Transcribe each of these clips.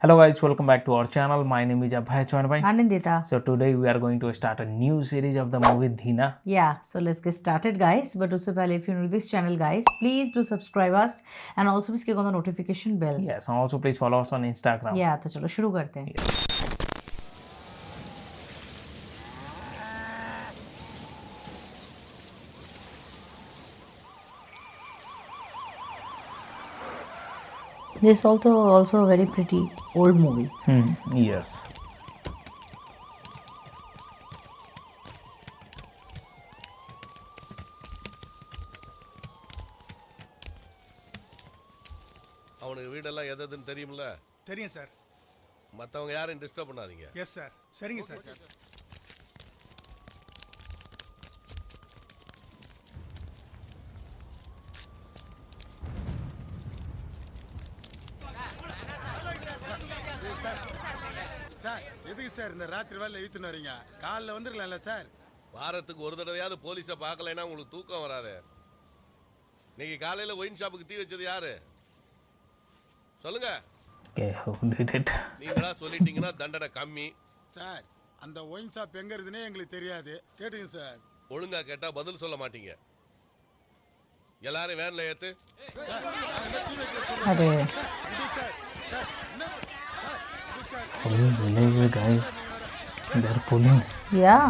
Hello guys, welcome back to our channel. My name is Abhay Chouhanbhai. Anandita. So today we are going to start a new series of the movie Dheena. Yeah, so let's get started, guys. But also, if you're new to this channel, guys, please do subscribe us and also please click on the notification bell. Yes, and also please follow us on Instagram. Yeah, तो चलो शुरू करते हैं. This is also a very pretty old movie. Yes. அவனுக்கு வீடெல்லாம் எதுன்னு தெரியும்ல? தெரியும் சார். மற்றவங்க யாரையும் டிஸ்டர்ப் பண்ணாதீங்க. Yes sir. சரிங்க சார். சார் எதுக்கு சார் இந்த ராத்திரி வேலை இழுத்துன்னு வரீங்க? காலைல வந்துடலாம்ல சார்? வாரத்துக்கு ஒரு தடவையாவது போலீஸை பார்க்கலைன்னா உங்களுக்கு தூக்கம் வராது. இன்னைக்கு காலையில ஒயின் ஷாப்புக்கு தீ வச்சது யாரு? சொல்லுங்க. Who did it? நீங்களா சொல்லிட்டீங்கன்னா தண்டனை கம்மி. சார் அந்த ஒயின் ஷாப் எங்க இருக்குதுன்னே எங்களுக்கு தெரியாது. கேட்டுங்க சார். ஒழுங்கா கேட்டா பதில் சொல்ல மாட்டீங்க. எல்லாரும் வேன்ல ஏத்து. अरे Full village guys, they're pulling. yeah,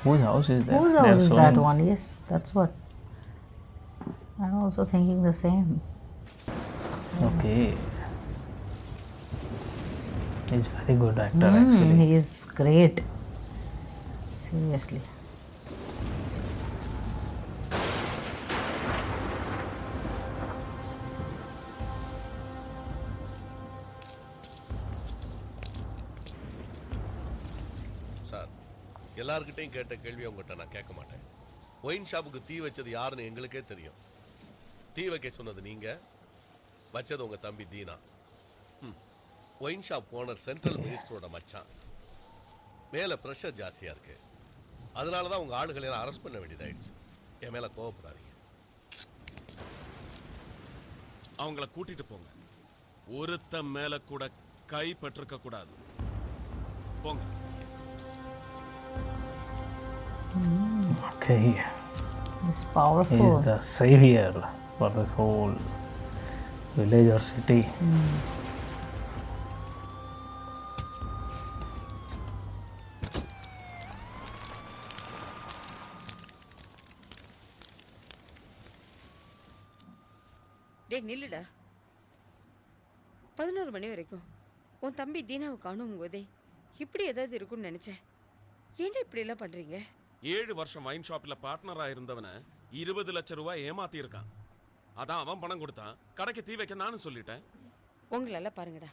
Whose house is that? whose They're house is that showing- one? Yes, that's what I'm also thinking the same. Okay. He's very good actor actually. He is great. Seriously. Sir, எல்லார்கிட்டையும் கேட்ட கேள்வி உங்ககிட்ட நான் கேட்க மாட்டேன். Wine ஷாப்புக்கு தீ வச்சது யாருன்னு எங்களுக்கே தெரியும். தீ வைக்க சொன்னது நீங்க, வச்சது உங்க தம்பி Deena. Wine shop owner central மினிஸ்டரோட மச்சான். மேல பிரஷர் ஜாஸ்தியா இருக்கு. அதனாலதான் உங்க ஆளுகளை எல்லாம் அரெஸ்ட் பண்ண வேண்டியதாயிடுச்சு. என் மேல கோவப்படாதீங்க. அவங்கள கூட்டிட்டு போங்க. ஒருத்த மேல கூட கை பட்டிருக்க கூடாது. போங்க. Okay. He's powerful. He's the savior for this whole village or city. டே நில்லுடா. 11 மணி வரைக்கும் உன் தம்பி தீனாவை காணும் போதே இப்படி ஏதாவது இருக்கும்னு நினைச்சேன். ஏன்டா இப்படி எல்லாம் பண்றீங்க? 7 வருஷம் வைன் ஷாப்ல பார்ட்னரா இருந்தவன 20 லட்சம் ரூபாய் ஏமாத்தி இருக்கான். அதான் அவன் பணம் கொடுத்தான். கடைக்கு தீ வைக்க நானும் சொல்லிட்டேன். உங்களால பாருங்கடா,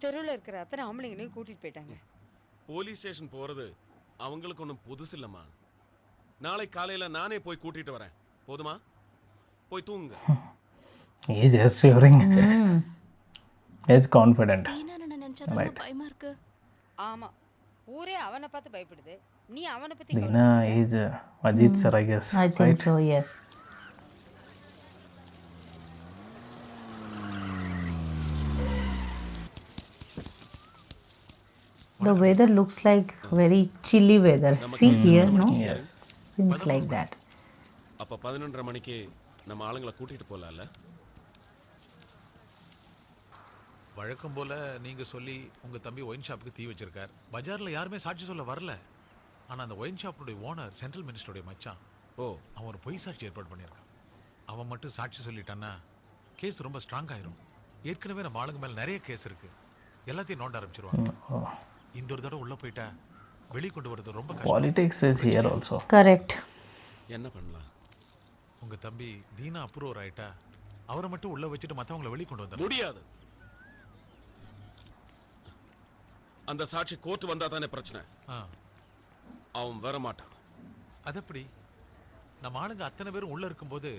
தெருவில் இருக்கிற அத்தனை ஆம்பளைங்களையும் கூட்டிட்டு போயிட்டாங்க. போலீஸ் ஸ்டேஷன் போறது அவங்களுக்கு ஒன்றும் புதுசு இல்லம்மா. நாளை காலையில நானே போய் கூட்டிட்டு வரேன். போதுமா? போய் தூங்குங்க. He's assuring. He's confident. Right. ஆமா, ஊரே அவனை பார்த்து பயப்படுது. நீ அவனை பத்தி Dheena is Ajit sir, I guess. I think right? so, yes. The weather looks like very chilly weather. See here, no? Yes. Seems like that. அப்ப 11:30 மணிக்கு நம்ம ஆளுங்களை கூட்டிட்டு போலாம்ல? வழக்கம் போல நீங்க சொல்லி உங்க தம்பி ஒயின் ஷாப்புக்கு தீ வச்சிருக்கார். பஜார்ல யாருமே சாட்சி சொல்ல வரல. ஆனா அந்த ஒயின் ஷாப்புடைய ஓனர் சென்ட்ரல் மினிஸ்டருடைய மச்சான். அவன் ஒரு பொய் சாட்சி ஏற்பாடு பண்ணியிருக்கான். அவன் மட்டும் சாட்சி சொல்லிட்டான்னா கேஸ் ரொம்ப ஸ்ட்ராங் ஆயிரும். ஏற்கனவே நம்ம ஆளுங்க மேல நிறைய கேஸ் இருக்கு. எல்லாத்தையும் நோண்ட ஆரம்பிச்சிருவாங்க. இந்த ஒரு தடவை உள்ள போயிட்டா வெளியே கொண்டு வரது ரொம்ப கஷ்டம். Politics is here also. Correct. என்ன பண்ணலாம்? உங்க தம்பி தீனா அப்ரூவர் ஆயிட்டா அவரை மட்டும் உள்ள வச்சுட்டு மத்தவங்களை வெளியே கொண்டு வந்தாரு. முடியாது. அந்த சாட்சி கோர்ட் வந்தா தானே பிரச்சனை. அவன் வர மாட்டான். அதப்படி நம்ம ஆளுங்க அத்தனை பேரும் உள்ள இருக்கும்போது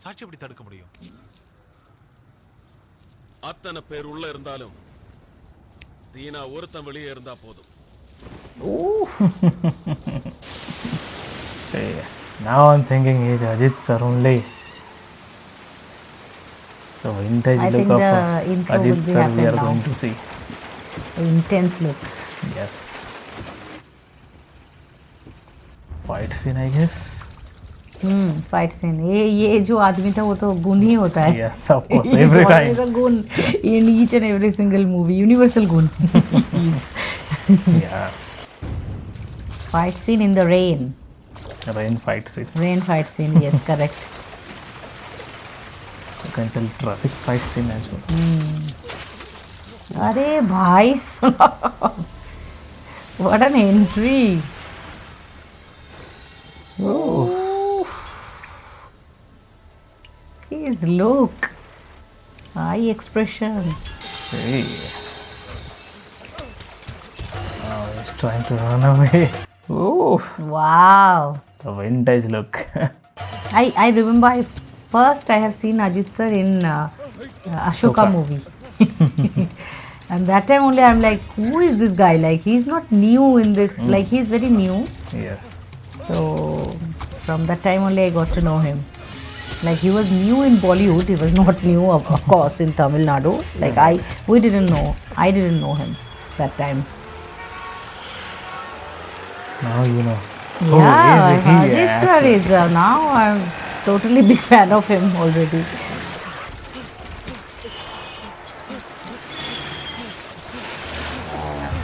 சாட்சி எப்படி தடுக்க முடியும்? அத்தனை பேர் உள்ள இருந்தாலும் தீனா ஒருத்தன் வெளியே இருந்தா போதும். Now I'm thinking he's Ajit sir only. The The vintage I look think of the intro will Ajit be sir we happening are now. going to see. Intense look. Yes. Fight scene, I guess. Fight scene ये जो आदमी था वो तो गुण ही होता है. Yes, of course, He's every always time. a goon in each and every single movie. Universal goon. He's Yeah. fight scene in the rain. Rain fight scene. Rain fight scene. Yes, correct. You can tell traffic fight scene as well. अरे भाई साहब, what an entry. Oof. His look, eye expression. Hey. Now he's trying to run away. Oh, Wow. the vintage look. I remember I have seen Ajit sir in Ashoka movie. And that time only I'm like, who is this guy? Like, he's not new in this. Like, he's very new. Yes. So from that time only I got to know him. Like, he was new in Bollywood. He was not new, of course, in Tamil Nadu. Like, I didn't know him that time. Now you know. Yeah, is he Ajit sir actually? is now I'm totally big fan of him already.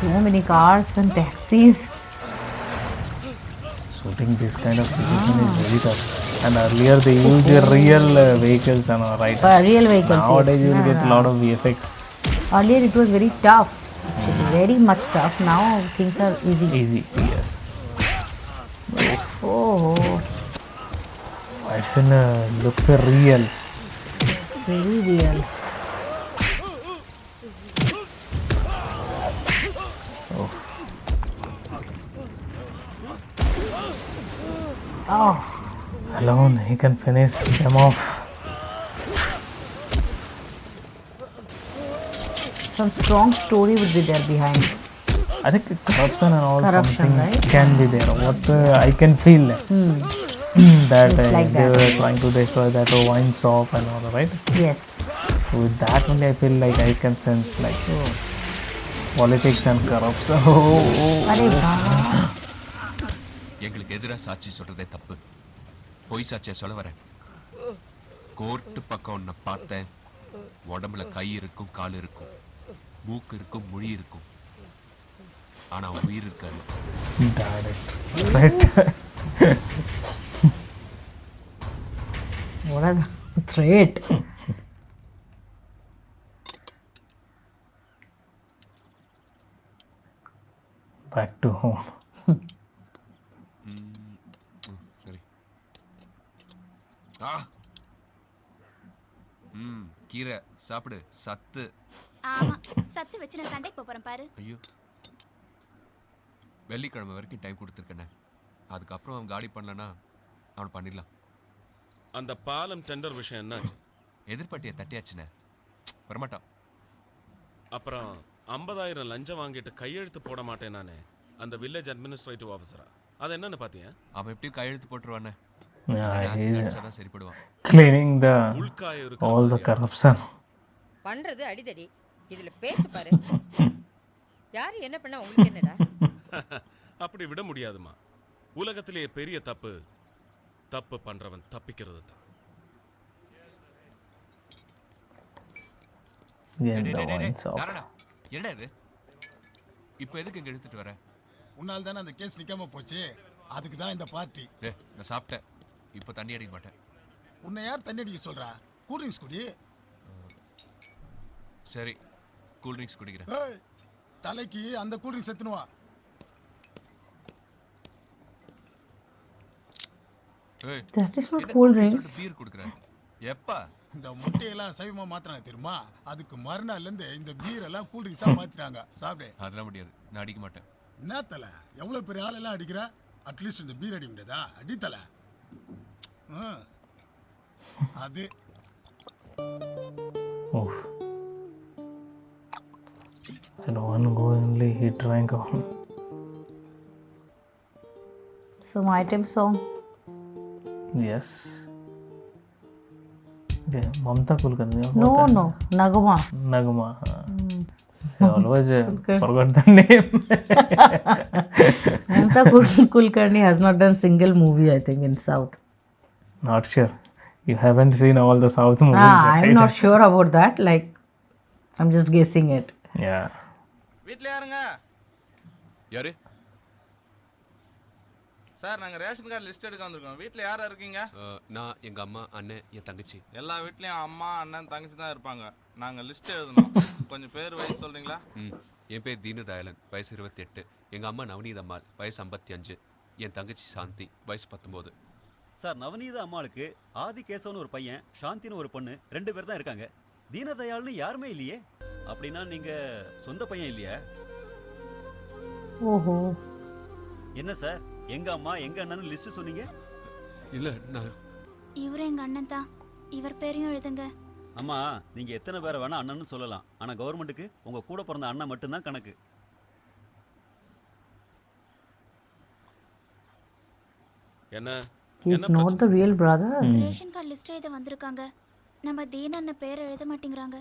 So many cars and taxis. Shooting this kind of situation is very tough. And earlier they used real vehicles and all, right? Real vehicles. Nowadays yes. you will No, get a no. lot of VFX. Earlier it was very tough, actually, very much tough. Now things are easy. Easy, yes. Oh, Fight scene looks real. it's very real. Oh, Alone he can finish them off. some strong story would be there behind. I think corruption and all Corruption, something right? can be there. What I can feel that Looks like they that. were trying to destroy that wine shop and all, right? Yes. So with that only I feel like I can sense like politics and corruption. अरे वाह. எங்களுக்கு எதிராக சாட்சி சொல்றதே தப்பு. பொய் சாட்சியா சொல்ல வரேன். கோர்ட்டு பக்கம் உன்னை பார்த்தேன். உடம்புல கை இருக்கும், கால் இருக்கும், மூக்கு இருக்கும், மொழி இருக்கும். ஆனா உயிர் இருக்காது. Direct threat. What a threat. Back to home. சரி. கீரை சாப்பிடு, சத்து. ஆமா சத்து வச்சு நான் சண்டைக்கு போறேன் பாரு. ஐயோ, வெள்ளிக்கிழமை வரைக்கும் டைம் கொடுத்துருக்கேனே. அதுக்கப்புறம் அவன் காலி பண்ணலன்னா அவனை பண்ணிடலாம். அந்த பாலம் டெண்டர் விஷயம் என்னாச்சு? எதிர்பார்ட்டியை தட்டியாச்சுனே, வரமாட்டான். அப்புறம் 50,000 லஞ்சம் வாங்கிட்டு கையெழுத்து போட மாட்டேன் நானே, அந்த வில்லேஜ் அட்மினிஸ்ட்ரேட்டிவ் ஆஃபீஸரா. அது என்னன்னு பாத்தியா? அவன் எப்படியும் கையெழுத்து போட்டுருவானே. Yeah, acid he's அடிச்சாதான் சரிப்படுவான். cleaning the உள்காய இருக்கிற all the மாதிரியா? corruption. பண்றது அடிதடி, இதுல பேச்சு பாரு. யாரு என்ன பண்ணா உங்களுக்கு என்னடா? அப்படி விட முடியாதுமா. உலகத்திலேயே பெரிய தப்பு தப்பு பண்றவன் தப்பிக்கிறது தான். In the wine shop. Narayana, என்னடா இது? இப்போ எதுக்கு இங்க எடுத்துட்டு வர? உன்னால் தானே அந்த கேஸ் நிக்காம போச்சு. அதுக்கு தான் இந்த பார்ட்டி. நான் சாப்பிட்டேன். இப்போ தண்ணி அடிக்க மாட்டேன். உன்னை யார் தண்ணி அடிக்க சொல்றா? கூல் ட்ரிங்க்ஸ் குடி. சரி, கூல் ட்ரிங்க்ஸ் குடிக்கிறேன். ஏய், தலைக்கு அந்த கூல் ட்ரிங்க்ஸ் எடுத்துன்னு வா. ஏய், That is not என்ன cool சொல்லிட்டு drinks. பீர் குடுக்குறேன். எப்பா? இந்த முட்டையெல்லாம் சைவமா மாத்தினாங்க தெரியுமா? அதுக்கு மறுநாள்ல இருந்து இந்த பீர் எல்லாம் கூல் ட்ரிங்க்ஸா மாத்திட்டாங்க. சாப்பிடு. அதெல்லாம் முடியாது. நான் அடிக்க மாட்டேன். என்ன தல? எவ்வளவு பெரிய ஆளெல்லாம் அடிக்கிற? அட்லீஸ்ட் இந்த பீர் அடிக்க முடியாதா? அடி தல. அது Oof. And ongoingly he drank on. Some item song. Yes. Mamta Kulkarni. No, Nagama. Nagama. I always forgot the name. Mamta Kulkarni has not done single movie, I think, in South. Not sure. You haven't seen all the South movies. I'm not sure about that. Like, I'm just guessing it. Yeah. வீட்டில் யாருங்க? யாரு? Sir நாங்கள் ration card list எடுக்க வந்திருக்கோம். வீட்டில் யாரா இருக்கீங்க? நான், எங்க அம்மா, அண்ணன், என் தங்கச்சி. எல்லா வீட்லேயும் அம்மா அண்ணன் தங்கச்சி தான் இருப்பாங்க. நாங்கள் லிஸ்ட் எழுதணும். கொஞ்சம் பேர் வயசு சொல்றீங்களா? என் பேர் தீனதயாளன், வயசு 28. எங்க அம்மா நவநீத அம்மாள், வயசு 55. என் தங்கச்சி சாந்தி, வயசு 19. சார், நவநீத அம்மாளுக்கு ஆதி கேசவன் ஒரு பையன், சாந்தின்னு ஒரு பொண்ணு, 2 பேர் தான் இருக்காங்க. தீனதயாள்னு யாருமே இல்லையே. அப்படின்னா நீங்க சொந்த பையன் இல்லையா? ஓஹோ. என்ன சார், எங்க அம்மா எங்க அண்ணன் லிஸ்ட் சொன்னீங்க? இல்ல, நான் இவரு எங்க அண்ணன் தான். இவர் பேரையும் எழுதுங்க. அம்மா, நீங்க எத்தனை பேரை வேணா அண்ணன்னு சொல்லலாம். ஆனா கவர்மெண்ட்டுக்கு உங்க கூட பிறந்த அண்ணன் மட்டும்தான் கணக்கு. என்ன? He's not the real brother. Ration card list எழுத வந்திருக்காங்க. நம்ம தீனன்ன பேரை எழுத மாட்டேங்கிறாங்க.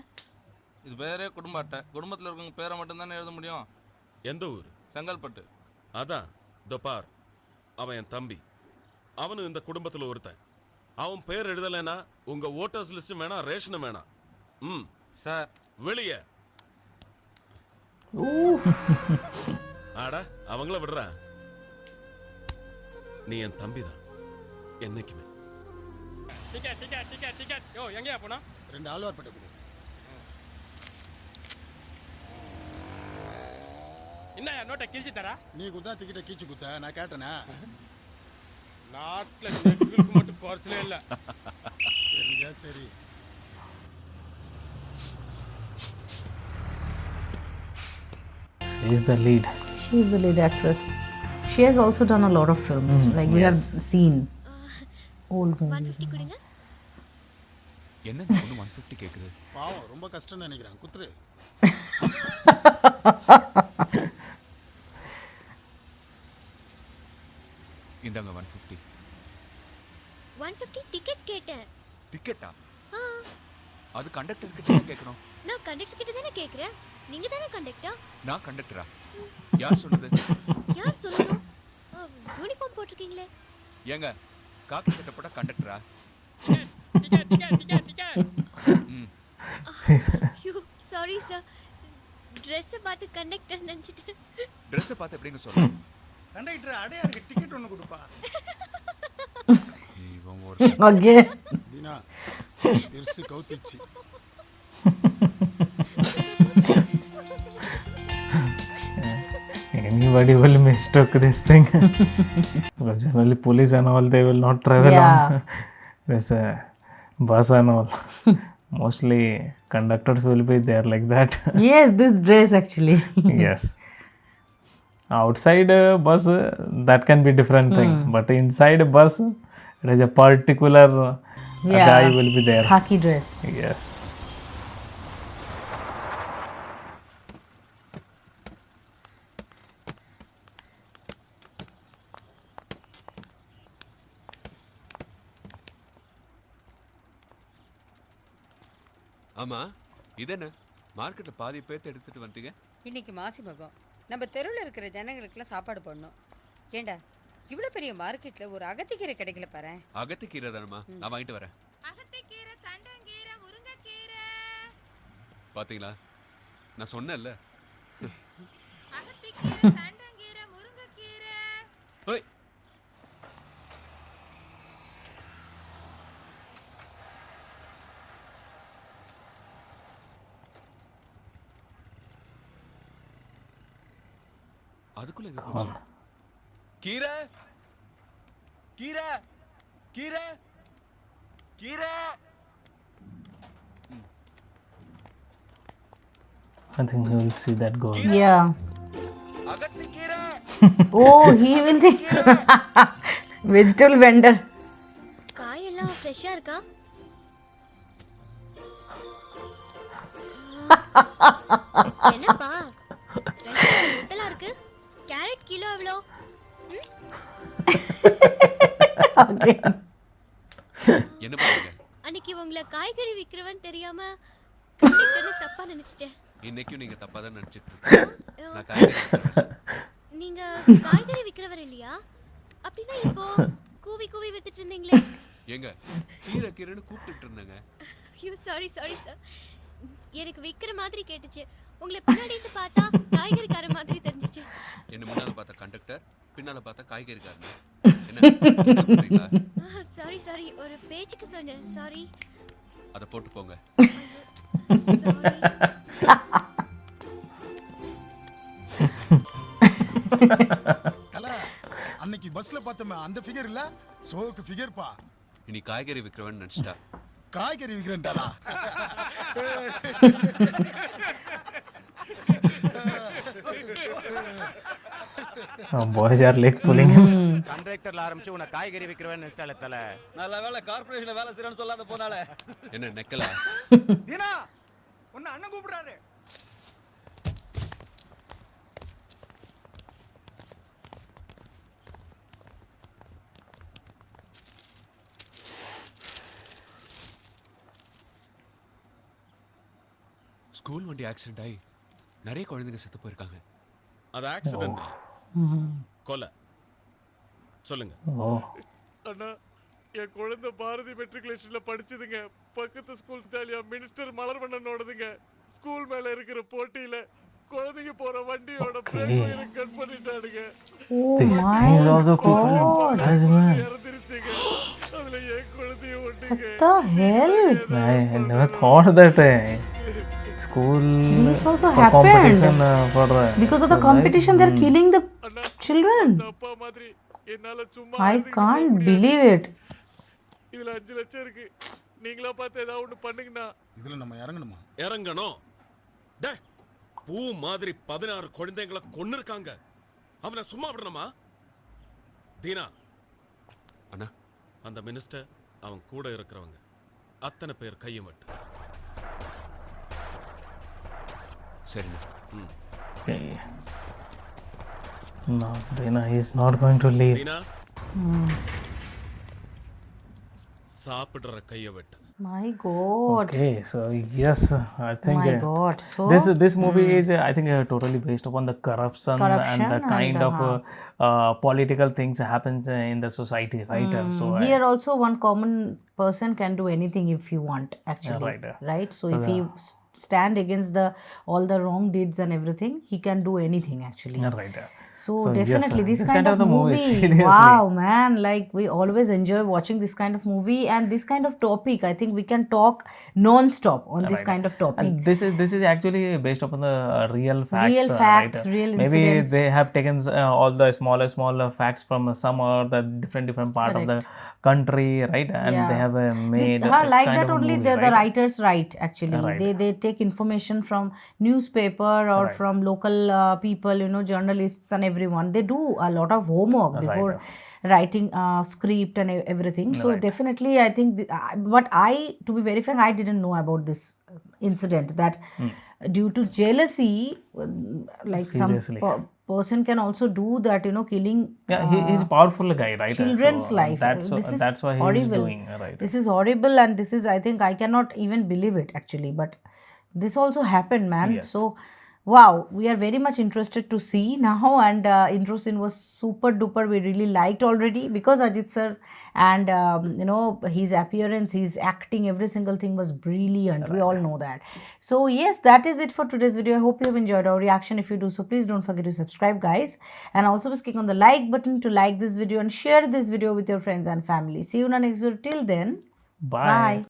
இது பேரே குடும்ப அட்டை. குடும்பத்தில் இருக்கவங்க பேரை மட்டும் தானே எழுத முடியும். எந்த ஊர்? செங்கல்பட்டு. அதான் பார், அவன் என் தம்பி. அவனு இந்த குடும்பத்துல ஒருத்தன். அவன் பேர் எழுதலைன்னா உங்க ஓட்டர்ஸ் லிஸ்ட் வேணாம், ரேஷனும் வேணாம். சார், வெளியே. ஆட, அவங்கள விடுற. நீ என் தம்பி தான் என்னைக்குமே. Ticket ticket ticket ticket. யோ, எங்கயா போனா? 2 ஆழ்வார் பட்ட கொடு. என்னயா நோட்டை கிழிச்சு தரா? நீ குத்தா டிக்கெட்டை கீச்சு குத்த, நான் கேட்டேனா? நாட்டுல நெட்டுகளுக்கு மட்டும் பர்சனே இல்ல. சரிங்க, சரி. She is the lead. She is the lead actress. She has also done a lot of films. Like we have seen old movies. 150 கொடுங்க. என்ன இந்த பொண்ணு 150 கேக்குது? பாவம், ரொம்ப கஷ்டம்னு நினைக்கிறேன். குத்துரு. இந்தாங்க 150. 150 டிக்கெட் கேட்டேன். டிக்கெட்டா? அது கண்டக்டர் கிட்ட கேட்கணும். நான் கண்டக்டர் கிட்ட தானே கேக்குறேன். நீங்க தானே கண்டக்டர்? நான் கண்டக்டரா? யார் சொன்னது? யார் சொல்லணும்? யூனிஃபார்ம் போட்டுருக்கீங்களே. ஏங்க, காக்கி சட்டை போட கண்டக்டரா? Ticket ticket ticket ticket. ஐயோ, சாரி சார். Dress பார்த்து கண்டக்டர் நினைச்சிட்டேன். Dress பார்த்து எப்படிங்க சொல்றீங்க? கண்டக்டர் அடையாருக்கு டிக்கெட் ஒன்னு கொடுப்பா. இவன் ஒரு Okay. தீனா, பெருசு கவுத்திச்சு. Anybody will mistook this thing. Because generally police and all, they will not travel on this bus and all. Mostly conductors will be there like that. Yes, this dress actually. Yes. Outside bus, that can be different thing. But inside bus, it is a particular guy will be there. Khaki dress. Yes. ஆமா, இது என்ன? மார்க்கெட்ல பாதி பேத்து எடுத்துட்டு வந்துட்டீங்க. இன்னைக்கு மாசி மகம். நம்ம தெருவில் இருக்கிற ஜனங்களுக்குலாம் சாப்பாடு போடணும். ஏண்டா, இவ்வளவு பெரிய மார்க்கெட்ல ஒரு அகத்திக்கீரை கிடைக்கல பாரு. அகத்திக்கீரை தானமா? நான் வாங்கிட்டு வரேன். அகத்திக்கீரை, தண்டங்கீரை, முருங்கைக்கீரை. பாத்தீங்களா, நான் சொன்னேன்ல. அகத்திக்கீரை, தண்டங்கீரை, முருங்கைக்கீரை. ஓய், அதுக்குள்ள எங்க போச்சு? கீரை கீரை கீரை கீரை. I think you will see that go. Yeah. அகத்திக்கீரை. Oh, he will think. Vegetable vendor. காயெல்லாம் ஃப்ரெஷ்ஷா இருக்கா? என்னப்பா? வெங்காயம் இருக்கு. கேரட் கிலோ எவ்வளோ? Okay. என்ன பண்ணுங்க? அன்னைக்கு உங்களை காய்கறி நினைச்சிட்டேன். இன்னைக்கும் நீங்க தப்பா தான் நினைச்சிட்டு இருக்கீங்க. நான் காய்கறி விக்கிறவன். நீங்க காய்கறி விக்கிறவர் இல்லையா? அப்படின்னா இப்போ கூவி கூவி வித்துட்டு இருந்தீங்களே. ஏங்க கீரை கீரைன்னு கூப்பிட்டுட்டு இருந்தேங்க. ஐயோ சாரி சார். எனக்கு விக்கிற மாதிரி கேட்டுச்சு. உங்களை பின்னாடி இருந்து பார்த்தா காய்கறிக்கார மாதிரி தெரிஞ்சுச்சு. என்ன முன்னால பார்த்தா கண்டக்டர், பின்னால பார்த்தா காய்கறிக்காரன். என்ன? சாரி ஒரு பேச்சுக்கு சொன்னேன். சாரி. அத போட்டு போங்க. தல, அன்னைக்கு பஸ்ல பார்த்தோமே அந்த ஃபிகர் இல்ல, சோக்கு ஃபிகர் பா. இனி காய்கறி விக்கிறவன் நினைச்சிட்டா. காய்கறி விக்கிறேன்டா. boys are leg pulling him. கான்ட்ராக்டர்ல ஆரம்பிச்சு உன காய்கறி விக்கிறவன் நினைச்சால தல. நல்ல வேளை கார்ப்பரேஷன்ல வேலை செய்றேன்னு சொல்லாத போனால. என்ன நெக்கல? தீனா உன்னை அண்ணன் கூப்பிடுறாரு. ஸ்கூல் வண்டி ஆக்சிடென்ட் ஆகி நிறைய குழந்தைங்க செத்து போயிருக்காங்க. அது ஆக்சிடென்ட் கொலை. சொல்லுங்க. அண்ணா என் குழந்தை பாரதி மெட்ரிகுலேஷன்ல படிச்சதுங்க. பக்கத்து ஸ்கூல் தாலியா மினிஸ்டர் மலர்வண்ணனோடதுங்க. ஸ்கூல் மேல இருக்கிற போட்டியில குழந்தைங்க போற வண்டியோட பிரேக் வயரை கட் பண்ணிட்டானுங்க. These things also people does man. இறந்துருச்சுங்க. அதுல என் குழந்தைய ஒட்டுங்க. What the hell? I never thought that school This also for happened. competition for Because of the competition, they're killing the children. அப்பா மாதிரி என்னால சும்மா I can't believe it. இதுல 5 லட்சம் இருக்கு. நீங்களா பார்த்து ஏதாவது ஒண்ணு பண்ணுங்கண்ணா. இதுல நம்ம இறங்கணுமா? இறங்கணும். டே பூ மாதிரி 16 குழந்தைகளை கொன்னிருக்காங்க. அவனை சும்மா விடணுமா? தீனா அண்ணா, அந்த மினிஸ்டர் அவன் கூட இருக்கிறவங்க அத்தனை பேர் கையை விட்டு. சரிண்ணா. Okay. No, Dina is not going to leave. Dheena சாப்பிடுற கையை விட்டு. My God. Okay, so yes, I think My God. So this movie is I think totally based upon the corruption and the kind of political things happens in the society, right? So here also one common person can do anything if he want actually, right? So if he stand against all the wrong deeds and everything, he can do anything actually. right. So definitely yes, this kind of movie, seriously. wow man, like we always enjoy watching this kind of movie and this kind of topic. I think we can talk non-stop on this kind of topic. And this is actually based upon the real facts. Real facts, right? real Maybe incidents. they have taken all the smaller facts from some or the different part of the country, right? And they have made like kind that of a only movie, the writers write actually. Right. They take information from newspaper or from local people, you know, journalists and everyone. They do a lot of homework before writing script and everything. So definitely I think but to be very frank, I didn't know about this incident that due to jealousy, like Seriously. some person can also do that, you know, killing he's a powerful guy, right? children's So life. that's This why is he's horrible. doing right. This is horrible and this is, I think I cannot even believe it actually, but this also happened, man. Yes. So wow, we are very much interested to see now, and intro scene was super duper. We really liked already because Ajit sir and you know, his appearance, his acting, every single thing was brilliant. We all know that. So yes, that is it for today's video. I hope you have enjoyed our reaction. If you do so, please don't forget to subscribe, guys, and also please click on the like button to like this video and share this video with your friends and family. See you in our next video. Till then, Bye.